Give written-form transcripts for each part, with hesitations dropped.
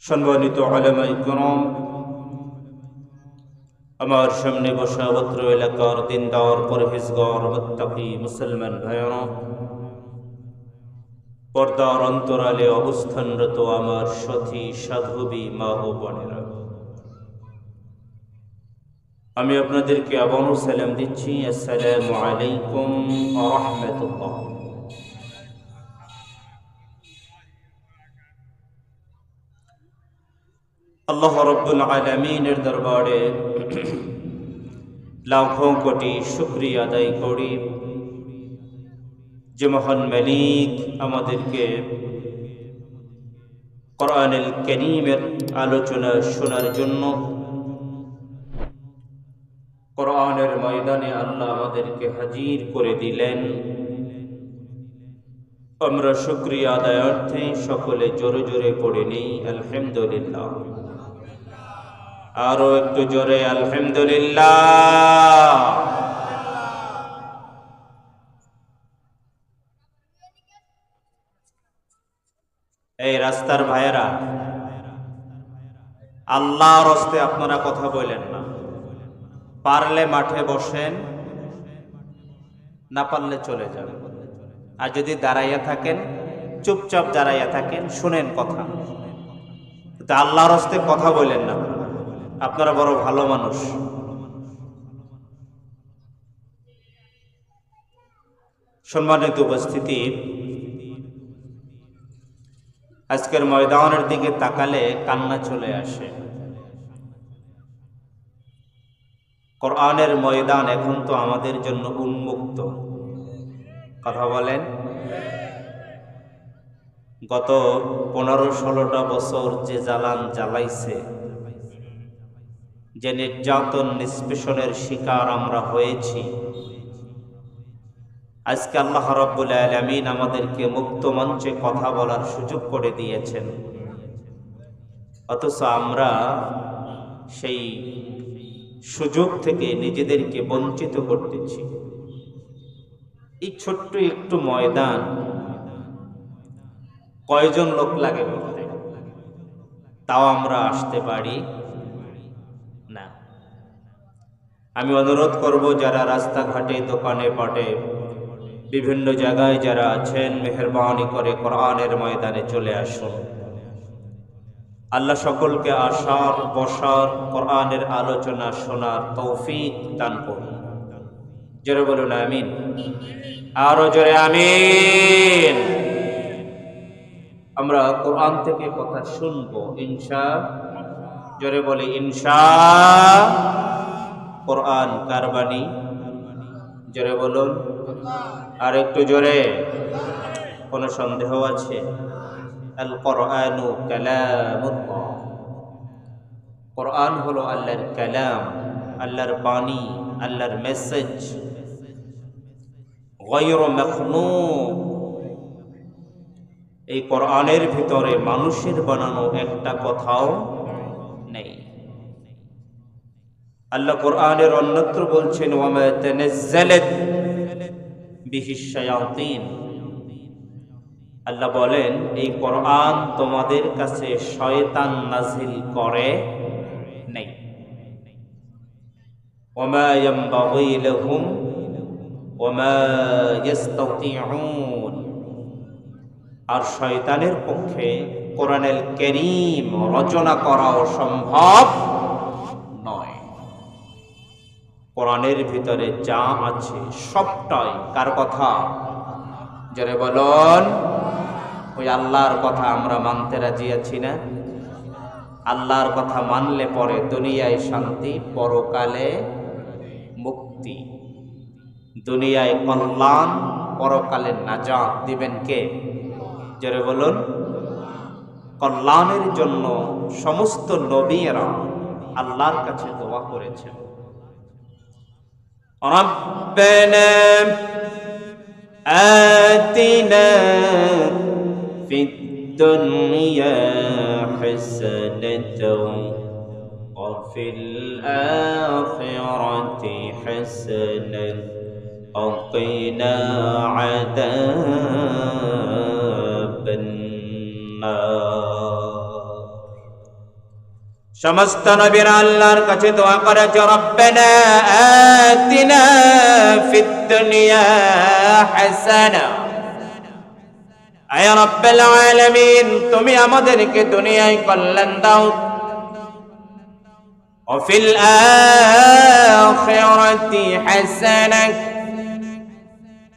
সম্মানিত উলামায়ে কিরাম, আমার সামনে বসা অত্র এলাকার দিনদার পরহেজগার মুত্তাকি মুসলমান ভাইয়েরা, পর্দার অন্তরালে অবস্থানরত আমার সাথী সাধবী মা ও বোনেরা, আমি আপনাদেরকে আবারও সালাম দিচ্ছি। আসসালামু আলাইকুম ওয়া রাহমাতুল্লাহ। আল্লাহ রাব্বুল আলামিনের দরবারে লাখো কোটি শুকরিয়া আদায় করি যে মহান মালিক আমাদেরকে কোরআনুল কারীমের আলোচনা শোনার জন্য কোরআনের ময়দানে আল্লাহ আমাদেরকে হাজির করে দিলেন। আমরা শুকরিয়া আদায়ার্থে সকলে জোরে জোরে পড়ে নেই আলহামদুলিল্লাহ। আরো একটু জোরে আলহামদুলিল্লাহ। এই রাস্তার ভাইয়েরা, আল্লাহর হস্তে আপনারা কথা বলেন না। পারলে মাঠে বসেন, না পারলে চলে যান। আর যদি দাঁড়াইয়া থাকেন, চুপচাপ দাঁড়াইয়া থাকেন, শুনেন কথা, কিন্তু আল্লাহর হস্তে কথা বলেন না। আপনারা বড় ভালো মানুষ। সম্মানিত উপস্থিতি, আজকের ময়দানের দিকে তাকালে কান্না চলে আসে। কোরআনের ময়দান এখন তো আমাদের জন্য উন্মুক্ত। কথা বলেন। গত 15-16টা বছর যে জ্বালান জ্বালাইছে, যে নির্যাতন নিষ্পেষণের শিকার আমরা হয়েছি, আজকে আল্লাহ রাব্বুল আলামিন আমাদেরকে মুক্ত মঞ্চে কথা বলার সুযোগ করে দিয়েছেন, অথচ আমরা সেই সুযোগ থেকে নিজেদেরকে বঞ্চিত করতেছি। এই ছোট্ট একটু ময়দান কয়জন লোক লাগে বলতে, তাও আমরা আসতে পারি না। আমি অনুরোধ করব, যারা রাস্তাঘাটে দোকানে পাটে বিভিন্ন জায়গায় যারা আছেন, মেহেরবানি করে কোরআনের ময়দানে চলে আসুন। আল্লাহ সকলকে আসার, বসার, কোরআনের আলোচনা শোনার তৌফিক দান করুন। জোরে বলুন আমিন। আরো জোরে আমিন। আমরা কোরআন থেকে কথা শুনবো ইনশাআল্লাহ। জোরে বলি ইনশাআল্লাহ। কোরআন কার বাণী? জোরে বলুন। আর একটু জোরে। কোনো সন্দেহ আছে? আল কোরআনু কালামুল্লাহ। কোরআন হলো আল্লাহর কালাম, আল্লাহর বাণী, আল্লাহর মেসেজ। গায়রু মাখলুক। এই কোরআনের ভিতরে মানুষের বানানো একটা কথাও নেই। আল্লাহ কোরআনের অন্যত্র বলছেন, ওয়া মা তানাজ্জালাত বিহিশ শায়াতিন। আল্লাহ বলেন, এই কোরআন তোমাদের কাছে শয়তান নাজিল করে নাই। ওয়া মা ইয়ানবাগি লাহুম ওয়া মা ইস্তাতিউন। আর শয়তানের পক্ষে কোরআনুল কারীম রচনা করাও সম্ভব নয়। কোরআনের ভিতরে যা আছে সবটাই কার কথা? যারা বলুন, ওই আল্লাহর কথা আমরা মানতে রাজি আছি না? আল্লাহর কথা মানলে পরে দুনিয়ায় শান্তি, পরকালে মুক্তি। দুনিয়ায় কল্যাণ, পরকালে নাজাত দিবেন কে? যারা বলুন। কল্যাণের জন্য সমস্ত নবীরা আল্লাহর কাছে দোয়া করেছেন, রব্বানা আতিনা ফিদ দুনিয়া হাসানাতাও ওয়া ফিল আখিরাতি হাসানাতাও ওয়া কিনা আযাবান নার। সমস্ত নবীরা আল্লাহর কাছে দোয়া করেছে, রব্বানা আতিনা ফিদ দুনিয়া হাসানা, আয় রব্বুল আলামিন তুমি আমাদেরকে দুনিয়ায় কল্যাণ দাও, ও ফিল আখিরাতি হাসানা,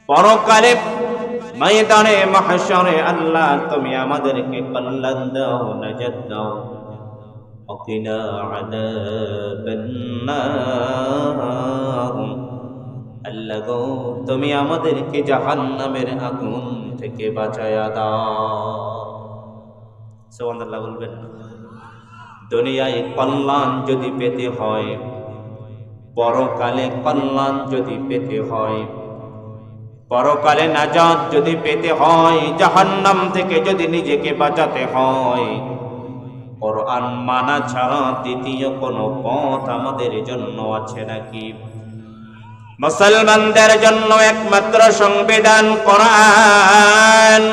পরকালে ময়দানে মাহশরে আল্লাহ তুমি আমাদেরকে কল্যাণ দাও, নাজাত দাও, ওকিনা আযাবান নার, আল্লাহ গো তুমি আমাদেরকে জাহান্নামের আগুন থেকে বাঁচায়া দাও। সুবহানাল্লাহ বলবেন। দুনিয়ায় কল্যাণ যদি পেতে হয়, পরকালে কল্যাণ যদি পেতে হয়, পরকালে নাজাত যদি পেতে হয়, জাহান্নাম থেকে যদি নিজেকে বাঁচাতে হয়, কোরআন মানা ছাড়া দ্বিতীয় কোনো পথ আমাদের জন্য আছে নাকি? মুসলমানদের জন্য একমাত্র সংবিধান কোরআন।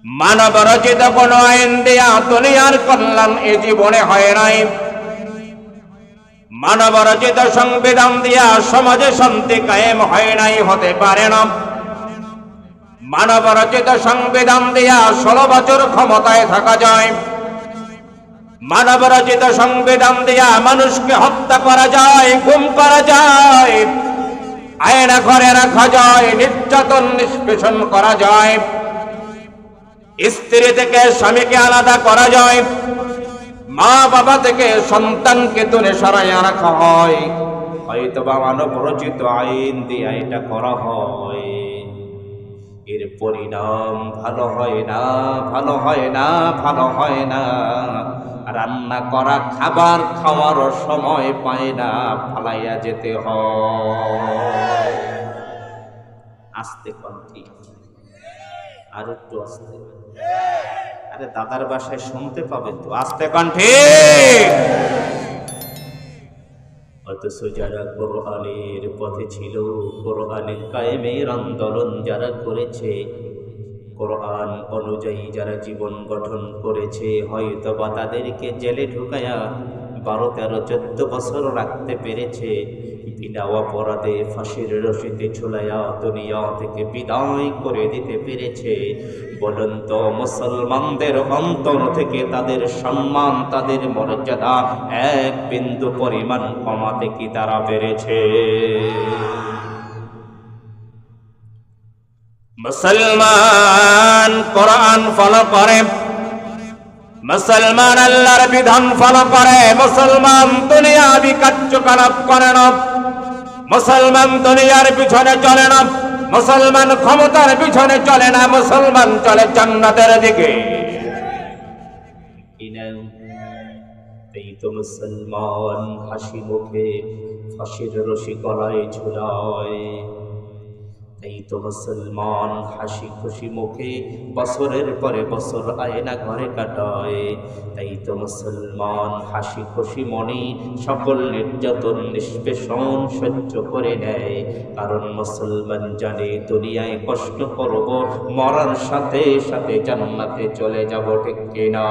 মানব রচিত কোন আইন দিয়া দুনিয়ার কল্যাণ এ জীবনে হয় নাই। মানব রচিত সংবিধান দিয়া সমাজে শান্তি কায়েম হয় নাই, হতে পারে না। মানব রচিত সংবিধান দিয়া 16 বছর ক্ষমতায় থাকা যায়। মানব রচিত সংবিধান দিয়া মানুষকে হত্যা করা যায়, গুম করা যায়, আয়না ঘরে রাখা যায়, নির্যাতন নিষ্পেষণ করা যায়, স্ত্রী থেকে স্বামীকে আলাদা করা যায়, মা বাবা থেকে সন্তানকে দূরে সরাইয়া রাখা হয়। হয়তো বা মানব রচিত আইন দিয়া এটা করা হয়, এর পরিণাম ভালো হয় না, ভালো হয় না, ভালো হয় না। রান্না করা খাবার খাওয়ার সময় পায় না, ফালাইয়া যেতে হয়। আস্তে কণ্ঠি, আর একটু আস্তে, আরে দাদার বাসায় শুনতে পাবেন তো, আস্তে কণ্ঠি। অথচ যারা কোরআনের পথে ছিল, কোরআনের কায়েমের আন্দোলন যারা করেছে, কোরআন অনুযায়ী যারা জীবন গঠন করেছে, হয়তো বা তাদেরকে জেলে ঢুকায়া 12, 13, 14 বছর রাখতে পেরেছে। বিনা অপরাধে ফাঁসির রশিতে ঝুলাইয়া দুনিয়া থেকে বিদায় করে দিতে পেরেছে। বলুন তো মুসলমানদের অন্তর থেকে তাদের সম্মান, তাদের মর্যাদা এক বিন্দু পরিমাণ কমাতে কি তারা পেরেছে? মুসলমান কোরআন ফলো করে, মুসলমান আল্লাহর বিধান ফলো করে, মুসলমান দুনিয়াবি কার্যকলাপ করে না, মুসলমান দুনিয়ার পিছনে চলে না, মুসলমান ক্ষমতার পিছনে চলে না, মুসলমান চলে জান্নাতের দিকে। এই তো মুসলমান হাসি মুখে ফাঁসির রশি গলায় ঝুলায়। এই তো মুসলমান হাসি খুশি মুখে বছরের পরে বছর আয়না ঘরে কাটায়। এই তো মুসলমান হাসি খুশি মনে সকল নির্যাতন নিষ্পেষণ সহ্য করে নেয়, কারণ মুসলমান জানে দুনিয়ায় কষ্ট করব, মরার সাথে সাথে জান্নাতে চলে যাব, ঠিক কিনা?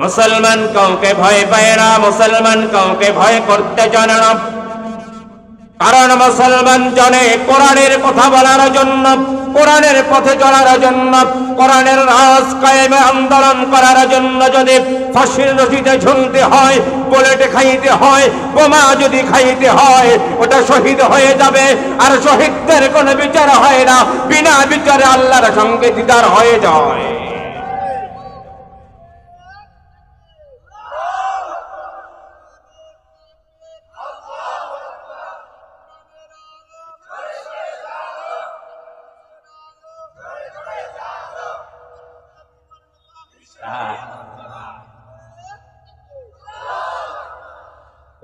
মুসলমান কাউকে ভয় পায় না, মুসলমান কাউকে ভয় করতে জানে না, কারণ মুসলমান জানে কোরআনের কথা বলার জন্য, কোরআনের পথে চলার জন্য, কোরআনের রাজ কায়েমে আন্দোলন করার জন্য যদি ফাঁসির রশিতে ঝুলতে হয়, বুলেট খাইতে হয়, বোমা যদি খাইতে হয়, ওটা শহীদ হয়ে যাবে। আর শহীদদের কোনো বিচার হয় না, বিনা বিচারে আল্লাহর সঙ্গে দিদার হয়ে যায়।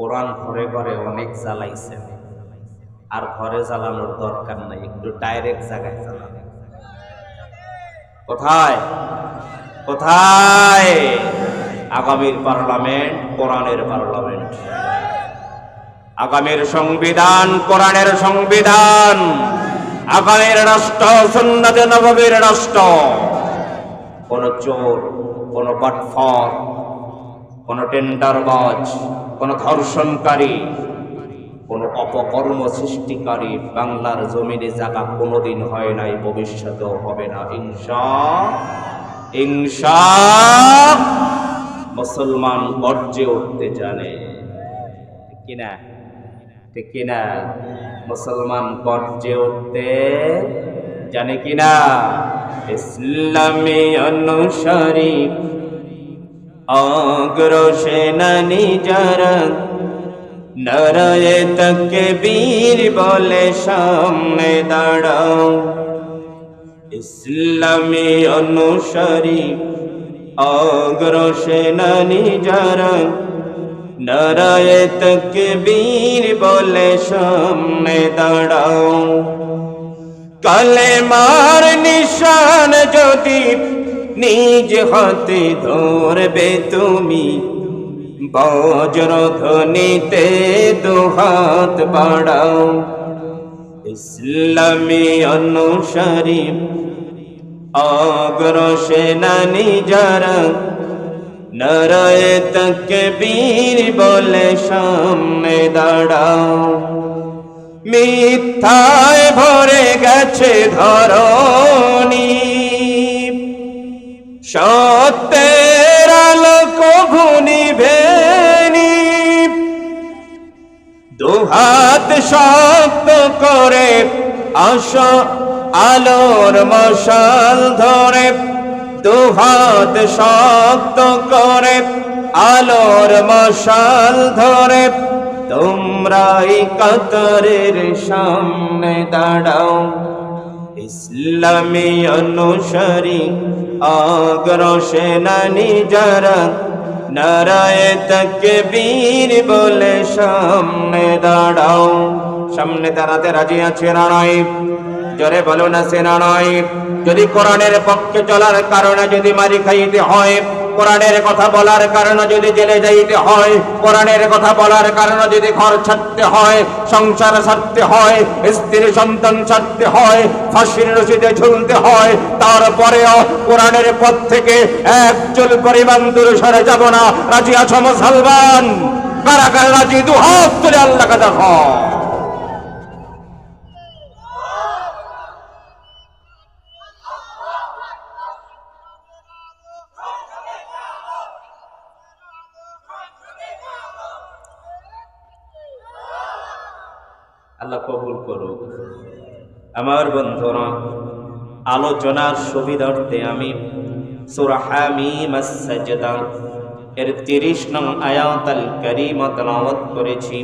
কোরআন ঘরে ঘরে অনেক জ্বালাইছে, আর ঘরে জ্বালানোর দরকার নাই, একটু ডাইরেক্ট জায়গায় জ্বালানো। কোথায় কোথায়? আগামীর পার্লামেন্ট কোরআনের পার্লামেন্ট, আগামীর সংবিধান কোরআনের সংবিধান, আগামীর রাষ্ট্র সুন্নাতে নববীর রাষ্ট্র। কোনো চোর, কোনো বাটফার, কোনো টেন্ডারবাজ, কোনো ধর্ষণকারী, কোনো অপকর্ম সৃষ্টিকারী বাংলার জমিনে জায়গা কোনোদিন হয় নাই, ভবিষ্যতেও হবে না ইনশাআল্লাহ। মুসলমান গর্জে উঠতে জানে, ঠিক কিনা? ঠিক কিনা? মুসলমান গর্জে উঠতে জানে কিনা? ইসলামী অনুসারী অগ্রসেনানী যারা, নারায়ে তাকবীর বলে সামনে দাঁড়াও। ইসলামী অনুসারী অগ্রসেনানী যারা, নারায়ে তাকবীর বলে সামনে দাঁড়াও। কালেমার নিশান যদি নিজ হাতে ধরবে তুমি, বজ্রধ্বনিতে দুহাত বাড়াও। ইসলামী অনুসারী অগ্রসেনানী যারা, নারায়ে তাকবীর বলে সামনে দাঁড়াও। মিথ্যায় ভরে গেছে ধরণী, সত্যের আলো কভু নিভেনি। দুহাত শক্ত করে আসো আলোর মশাল ধরে, দুহাত শক্ত করে আলোর মশাল ধরে, তোমরাই কাতারের সামনে দাঁড়াও। ইসলামী অনুসারী অগ্রসেনানী যারা, নারায়ে তাকবীর বলে সামনে দাঁড়াও। সামনে দাঁড়াতে রাজি আছে না নাই? জোরে বলো না সে না নয়? যদি কোরআনের পক্ষে চলার কারণে যদি মারি খাইতে হয়, কোরআনের কথা বলার কারণে যদি জেলে যাইতে হয়, কোরআনের কথা বলার কারণে যদি ঘর ছাড়তে হয়, সংসার ছাড়তে হয়, স্ত্রী সন্তান ছাড়তে হয়, ফাঁসির রশিদে ঝুলতে হয়, তারপরেও কোরআনের পথ থেকে এক চুল পরিমাণ দূরে সরে যাব না। রাজি আছো মুসলমান? কারা কারা রাজি? দুহাত তুলে আল্লাহকে দেখো। আল্লাহ কবুল করুক। আমার বন্ধুরা, আলোচনার সুবিধার্থে আমি সূরা হামিম আস-সাজদা এর 30 নং আয়াত আল কারীমা তেলাওয়াত করেছি।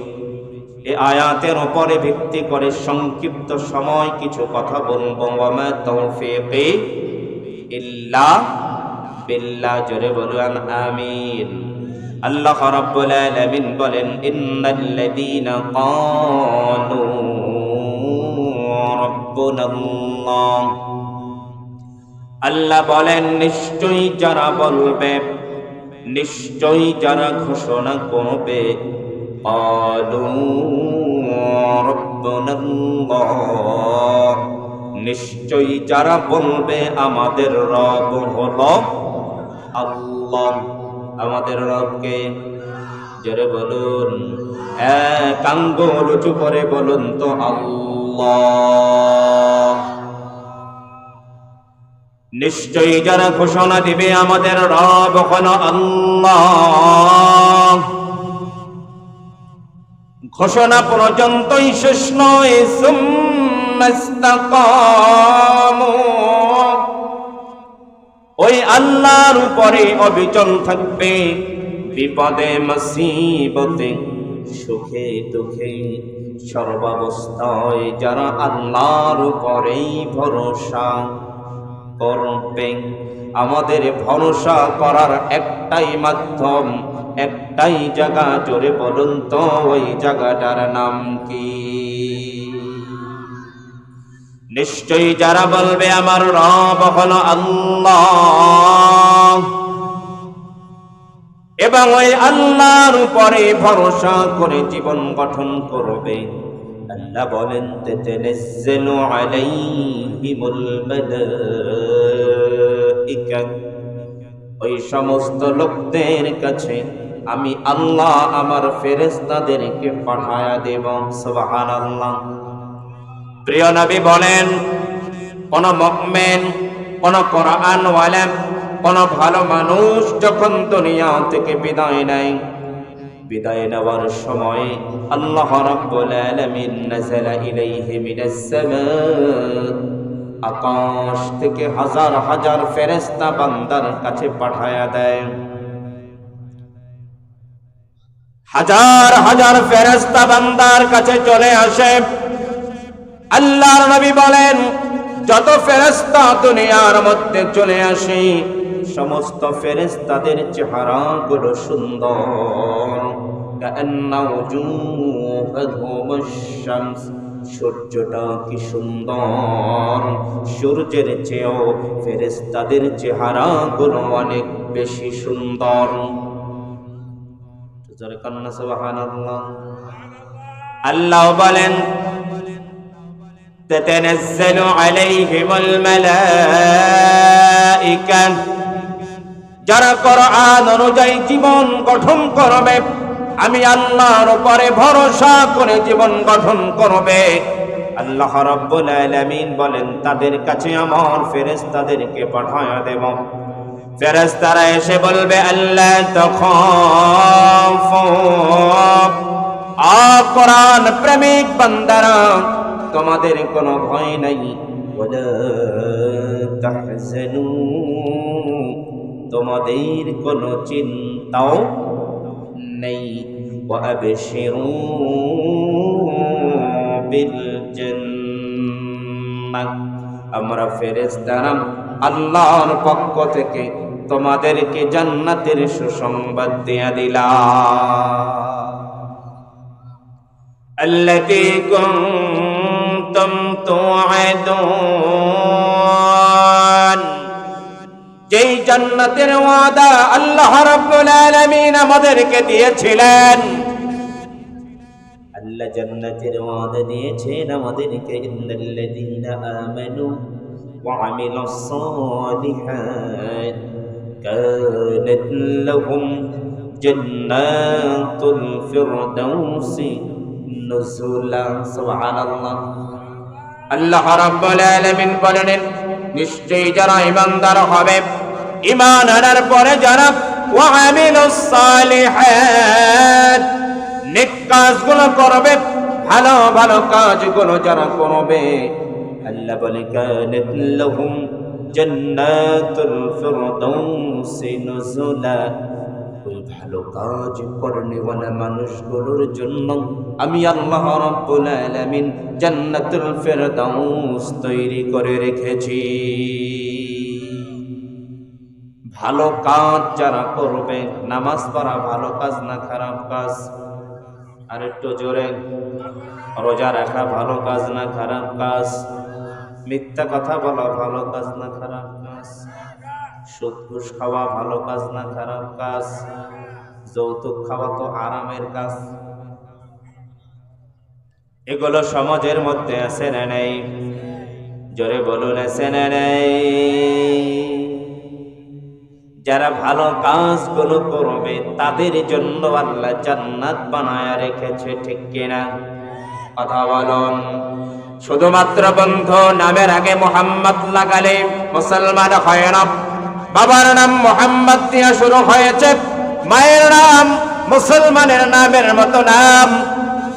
এই আয়াতের উপরে ভিত্তি করে সংক্ষিপ্ত সময় কিছু কথা বলবো। ওয়া মা তাওফীকি ইল্লা বিল্লাহ। জোরে বলুন আমিন। আল্লাহ রাব্বুল আলামিন বলেন, ইন্নাল্লাযীনা ক্বালু রাব্বুনাল্লাহ। আল্লাহ বলেন, নিশ্চয়ই যারা বলবে, নিশ্চয়ই যারা ঘোষণা করবে, ক্বালু রাব্বুনাল্লাহ, নিশ্চয়ই যারা বলবে আমাদের রব হলো আল্লাহ। আমাদের রবকে জোরে বলুন, এক আঙ্গুল উঁচু করে বলুন তো আল্লাহ। নিশ্চয়ই যারা ঘোষণা দিবে আমাদের রব হলো আল্লাহ, ঘোষণা পর্যন্তই শেষ নয়। সুম্মা ইসতাকামু, ওই আল্লাহর উপরে অবিচল থাকবে, বিপদে মুসিবতে সুখে দুঃখে সর্বাবস্থায় যারা আল্লাহর উপরেই ভরসা করবে। আমাদের ভরসা করার একটাই মাধ্যম, একটাই জায়গা। জোরে বলুন তো ওই জায়গাটার নাম কি? নিশ্চয়ই যারা বলবে আমার রব হলো আল্লাহ এবং ওই আল্লাহর উপরে ভরসা করে জীবন গঠন করবে, আল্লাহ বলেন তাতানাজ্জালু আলাইহিমুল মালায়েকা, মালাইকা, ওই সমস্ত লোকদের কাছে আমি আল্লাহ আমার ফেরেশতাদেরকে পাঠায়া দেব। সুবহানাল্লাহ। প্রিয় নবী বলেন, কোন মুমিন, কোন কোরআন ওয়ালা, কোন ভালো মানুষ যখন দুনিয়া থেকে বিদায় নেয়, বিদায় নেওয়ার সময় আল্লাহ রাব্বুল আলামিন নাযালা ইলাইহি মিনাস সামা, আকাশ থেকে হাজার হাজার ফেরেশতা বান্দার কাছে পাঠায়া দেয়। হাজার হাজার ফেরেশতা বান্দার কাছে চলে আসে। আল্লাহর নবী বলেন, যত ফেরেশতা দুনিয়ার মধ্যে চলে আসে, সমস্ত ফেরেশতাদের চেহারাগুলো সুন্দর। কাআন্না উজুহুহুমুশ শামস, সূর্যটা কি সুন্দর, সূর্যের চেয়েও ফেরেশতাদের চেহারাগুলো অনেক বেশি সুন্দর। জোরে কান্না সুবহানাল্লাহ। আল্লাহ বলেন, তাতানাজ্জালু আলাইহিমুল মালাইকা, যারা কোরআন অনুযায়ী জীবন গঠন করবে, আমি আল্লাহর উপরে ভরসা করে জীবন গঠন করবে, আল্লাহ রাব্বুল আলামিন বলেন তাদের কাছে আমার ফেরেশতাদেরকে পাঠায়া দেব। ফেরেশতারা এসে বলবে, আল্লাহ তাখাফু, কোরআন প্রেমিক বান্দারা তোমাদের কোনো ভয় নাই, ওয়ালা তাহজানু, তোমাদের কোনো চিন্তাও নেই, ওয়া আবশিরু বিল জান্নাহ, আমরা ফেরেশতারা আল্লাহর পক্ষ থেকে তোমাদেরকে জান্নাতের সুসংবাদ দিয়া দিলাম। আল্লাতী কুনতুম তুআদুন, যেই জান্নাতের ওয়াদা আল্লাহ রাব্বুল আলামিন আমাদেরকে দিয়েছিলেন। আল্লাহ জান্নাতের ওয়াদা দিয়েছেন আমাদেরকে, ইন্নাল্লাযীনা আমানু ওয়া আমিলুস সালিহাত কানাত লাহুম জান্নাতুল ফিরদাউসি নুজুলা। সুবহানাল্লাহ। আল্লাহ রাব্বুল আলামিন বলেন, নিশ্চয়ই যারা ঈমানদার হবে, ঈমান আনার পরে যারা ওয়া আমিলুস সালিহাত, নেক কাজগুলো করবে, ভালো ভালো কাজগুলো যারা করবে, আল্লাহ বলে কানাত লাহুম জান্নাতুল ফিরদাউসি নুজুলা, ওই ভালো কাজ করনেওয়ালা মানুষগুলোর জন্য আমি আল্লাহ রাব্বুল আলামিন জান্নাতুল ফিরদাউস তৈরি করে রেখেছি। ভালো কাজ যারা করবে, নামাজ পড়া ভালো কাজ না খারাপ কাজ? আর একটু জোরে। রোজা রাখা ভালো কাজ না খারাপ কাজ? মিথ্যা কথা বলা ভালো কাজ না খারাপ কাজ? সুদ ঘুষ খাওয়া ভালো কাজ না খারাপ কাজ? যৌতুক খাওয়া তো আরামের কাজ। এগুলো সমাজের মধ্যে আছে না নেই? জোরে বলুন, আছে না নেই? যারা ভালো কাজগুলো করবে তাদের জন্য আল্লাহ জান্নাত বানায়া রেখেছে, ঠিক কিনা? কথা বলুন। শুধুমাত্র বন্ধু নামের আগে মোহাম্মদ লাগালে মুসলমান হয় না। বাবার নাম মোহাম্মদ দিয়া শুরু হয়েছে, মায়ের নাম মুসলমানের নামের মতো নাম,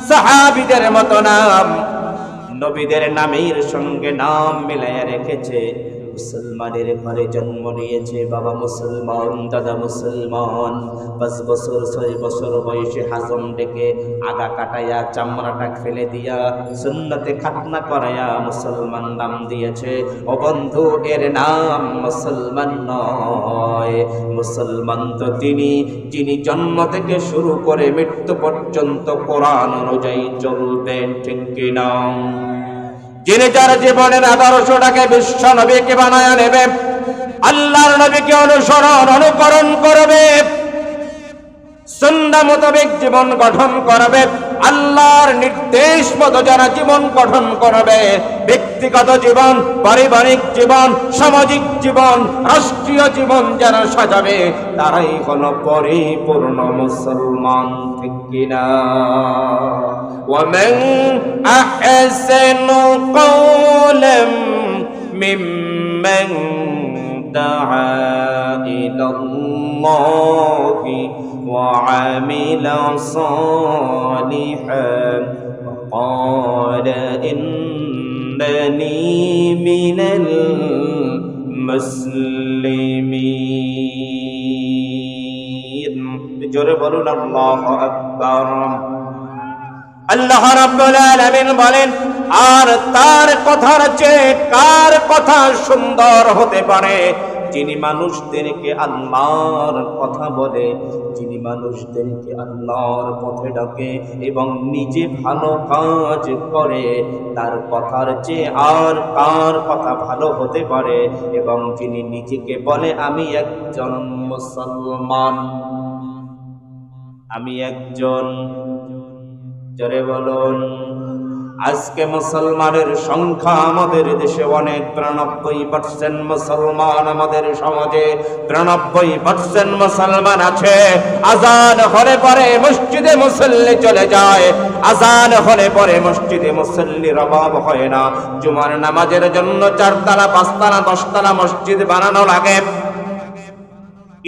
সাহাবীদের মতো নাম, নবীদের নামের সঙ্গে নাম মিলাইয়া রেখেছে। মুসলমানের ঘরে জন্ম নিয়েছে, বাবা মুসলমান, দাদা মুসলমান। 5 বছর 6 বছর বয়সে হাজম ডেকে আগা কাটাইয়া চামড়াটা ফেলে দিয়া সুন্নতে খাতনা করাইয়া মুসলমান নাম দিয়েছে। ও বন্ধু, এর নাম মুসলমান নয়। মুসলমান তো তিনি, যিনি জন্ম থেকে শুরু করে মৃত্যু পর্যন্ত কোরআন অনুযায়ী চলবেন, ঠিক কিনা? যিনি যার জীবনের আদর্শটাকে বিশ্ব নবীকে বানায়া নেবে, আল্লাহর নবীকে অনুসরণ অনুকরণ করবে, সুন্নাহ মোতাবেক জীবন গঠন করবে, আল্লাহর নির্দেশ মতো যারা জীবন গঠন করবে, ব্যক্তিগত জীবন, পারিবারিক জীবন, সামাজিক জীবন, রাষ্ট্রীয় জীবন যারা সাজাবে, তারাই হলো পরিপূর্ণ মুসলমান। ঠিক কিনা? ওয়ামান আহসানু কাওলাম মিম্মান দাআ ইলাল্লাহি ওয়া আমিলা সালিহান ওয়া ক্বালা ইন্নানি মিনাল মুসলিমিন। জোরে বলুন আল্লাহু আকবার। আল্লাহ রাব্বুল আলামিন বলেন, আর তার কথার চেয়ে কার কথা সুন্দর হতে পারে? যিনি মানুষদেরকে আল্লাহর কথা বলে, যিনি মানুষদেরকে আল্লাহর পথে ডাকে এবং নিজে ভালো কাজ করে, তার কথার চেয়ে আর কার কথা ভালো হতে পারে? এবং যিনি নিজেকে বলে আমি একজন মুসলমান, আমি একজন, জোরে বলুন। আজকে মুসলমানের সংখ্যা আমাদের দেশে অনেক, 93% মুসলমান আমাদের সমাজে, 93% মুসলমান আছে। আজান হলে পরে মসজিদে মুসল্লি চলে যায়, আজান হলে পরে মসজিদে মুসল্লির অভাব হয় না। জুমার নামাজের জন্য 4 তলা 5 তলা 10 তলা মসজিদ বানানো লাগে,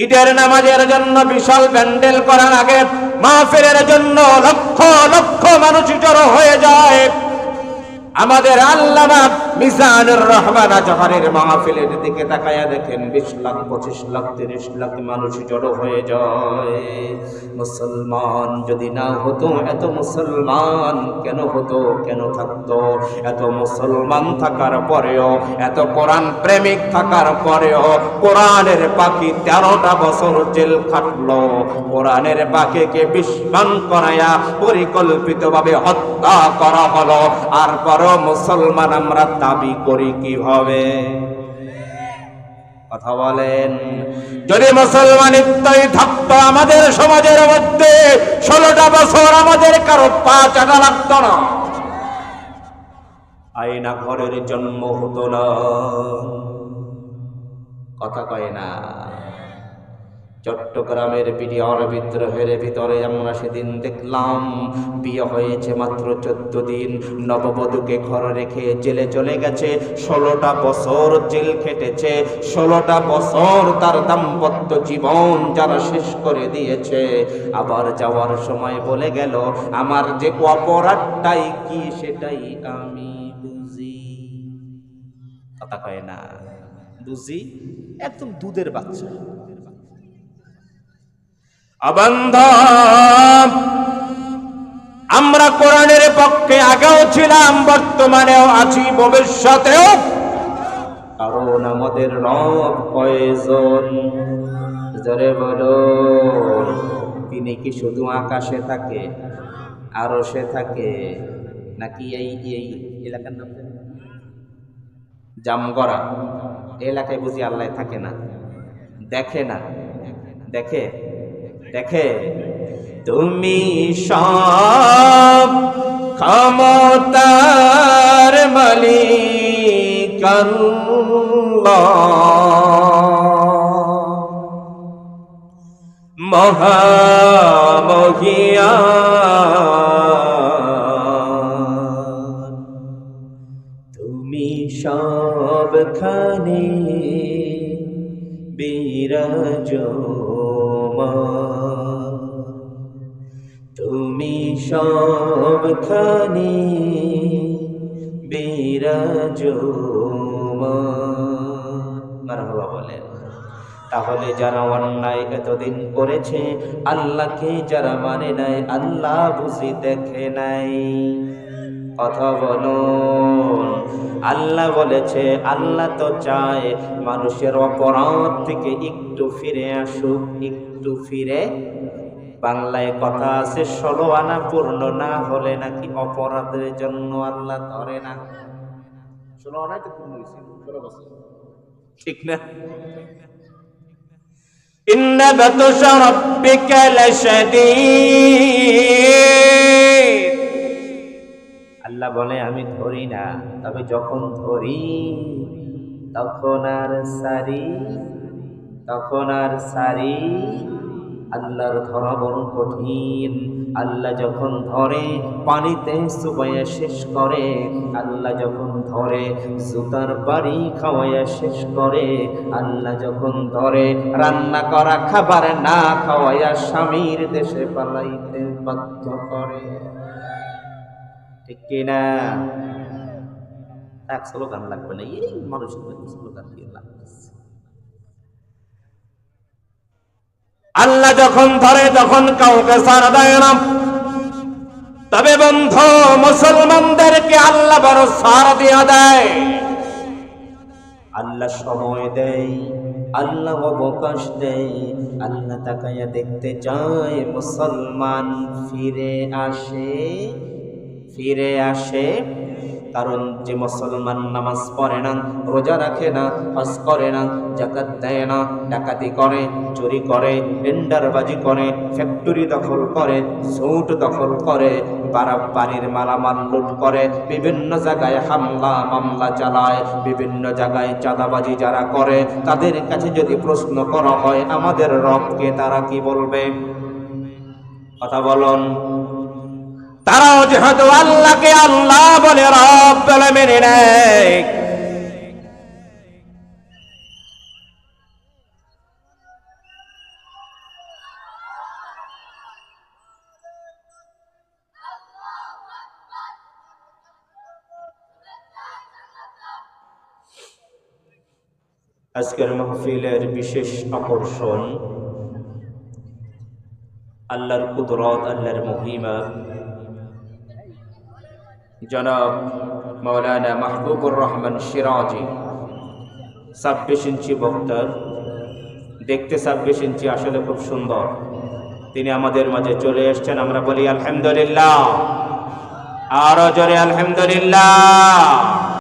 ঈদের নামাজের জন্য বিশাল প্যান্ডেল করা লাগে, মাহফিলের জন্য লক্ষ লক্ষ মানুষ জড়ো হয়ে যায়। আমাদের আল্লামা মিজানুর রহমান আজহারের মাহফিলের দিকে তাকায়া দেখেন 20 লাখ 25 লাখ 30 লাখ মানুষ জড়ো হয়ে যায়। মুসলমান যদি না হতো, এত মুসলমান কেন হতো, কেন থাকতো? এত মুসলমান থাকার পরেও, এত কোরআন প্রেমিক থাকার পরেও কোরআনের পাখি 13টা বছর জেল খাটলো। কোরআনের পাখিকে বিস্মান করায়া পরিকল্পিতভাবে হত্যা করা হলো। আর মুসলমান আমরা দাবি করি কিভাবে? কথা বলেন। যদি মুসলমানিত্বই থাকতো আমাদের সমাজের মধ্যে, 16টা বছর আমাদের কারো পা চাটা লাগতো না, আয়না ঘরের জন্ম হতো না। কথা কয় না। চট্টগ্রামের বিডিআর বিদ্রোহের ভিতরে আমরা সেদিন দেখলাম বিয়ে হয়েছে মাত্র 14 দিন, নববধূকে ঘরে রেখে জেলে চলে গেছে, 16টা বছর জেল খেটেছে, 16টা বছর তার দাম্পত্য জীবন যারা শেষ করে দিয়েছে। আবার যাওয়ার সময় বলে গেল, আমার যে অপরাধটাই কি সেটাই আমি বুঝি। কথা কয় না, বুঝি, একদম দুধের বাচ্চা। বান্ধব, আমরা কোরআনের পক্ষে আগেও ছিলাম, বর্তমানেও আছি, ভবিষ্যতেও। কারণ আমাদের রব কয়জন? জোরে বলুন। তিনি কি শুধু আকাশে থাকে, আরশে থাকে, নাকি এই এলাকার নাম জামগড়া এলাকায় বুঝি আল্লাহ থাকে না? দেখে না? দেখে দেখে। তুমি সব ক্ষমতার মালিক আল্লাহ, মহামহিয়ান। তুমি সবখানে বিরাজমান, তুমি সবখানে বিরাজমান। মারহাবা বলেন। তাহলে যারা অন্যায় এতদিন করেছে, আল্লাহকে যারা মানে নাই, আল্লাহ বুঝি দেখে নাই? কথা বলুন। আল্লাহ বলেছে, আল্লাহ তো চায় মানুষের অপরাধ থেকে একটু ফিরে আসুক, একটু ফিরে। বাংলায় কথা আছে, 16 আনা পূর্ণ না হলে নাকি অপরাধের জন্য আল্লাহ ধরে না। 16 আনাই তো পূর্ণ হয়েছে, 16 বছর, ঠিক না? ইন্না বাতশা রাব্বিকা লাশাদীদ, আল্লাহ বলে আমি ধরি না, তবে যখন ধরি তখন আর সারি। আল্লাহর ধরা বড় কঠিন। আল্লাহ যখন ধরে পানিতে চুবাইয়া শেষ করে, আল্লাহ যখন ধরে জুতার বাড়ি খাওয়াইয়া শেষ করে, আল্লাহ যখন ধরে রান্না করা খাবার না খাওয়াইয়া স্বামীর দেশে পালাইতে বাধ্য করে। ঠিক কিনা? এক স্লোগান লাগবে না, এই মানুষের স্লোগান দিয়ে লাগতেছে। আল্লাহ যখন ধরে তখন কাউকে ছাড় দেয় না। তবে বন্ধু, মুসলমানদেরকে আল্লাহ বড় ছাড় দিয়া দেয়। আল্লাহ সময় দেয়, আল্লাহ অবকাশ দেয়। আল্লাহ তাকাইয়া দেখতে চায় মুসলমান ফিরে আসে। কারণ যে মুসলমান নামাজ পড়ে না, রোজা রাখে না, হজ করে না, যাকাত দেয় না, ডাকাতি করে, চুরি করে, টেন্ডারবাজি করে, ফ্যাক্টরি দখল করে, সুট দখল করে, বাড়ির মালামাল লুট করে, বিভিন্ন জায়গায় হামলা মামলা চালায়, বিভিন্ন জায়গায় চাঁদাবাজি যারা করে, তাদের কাছে যদি প্রশ্ন করা হয় আমাদের রবকে, তারা কি বলবে? কথা বলুন। তারাও যেহেতু আল্লাহকে আল্লাহ বলে, রব বলে মেনে নেয়। আজকের মাহফিলের বিশেষ আকর্ষণ আল্লাহর কুদরত, আল্লাহর মহিমা। জনাব মাওলানা মাহবুবুর রহমান সিরাজি 26 ইঞ্চি বক্তা, দেখতে 26 ইঞ্চি, আসলে খুব সুন্দর। তিনি আমাদের মাঝে চলে এসেছেন। আমরা বলি আলহামদুলিল্লাহ, আরো জোরে আলহামদুলিল্লাহ।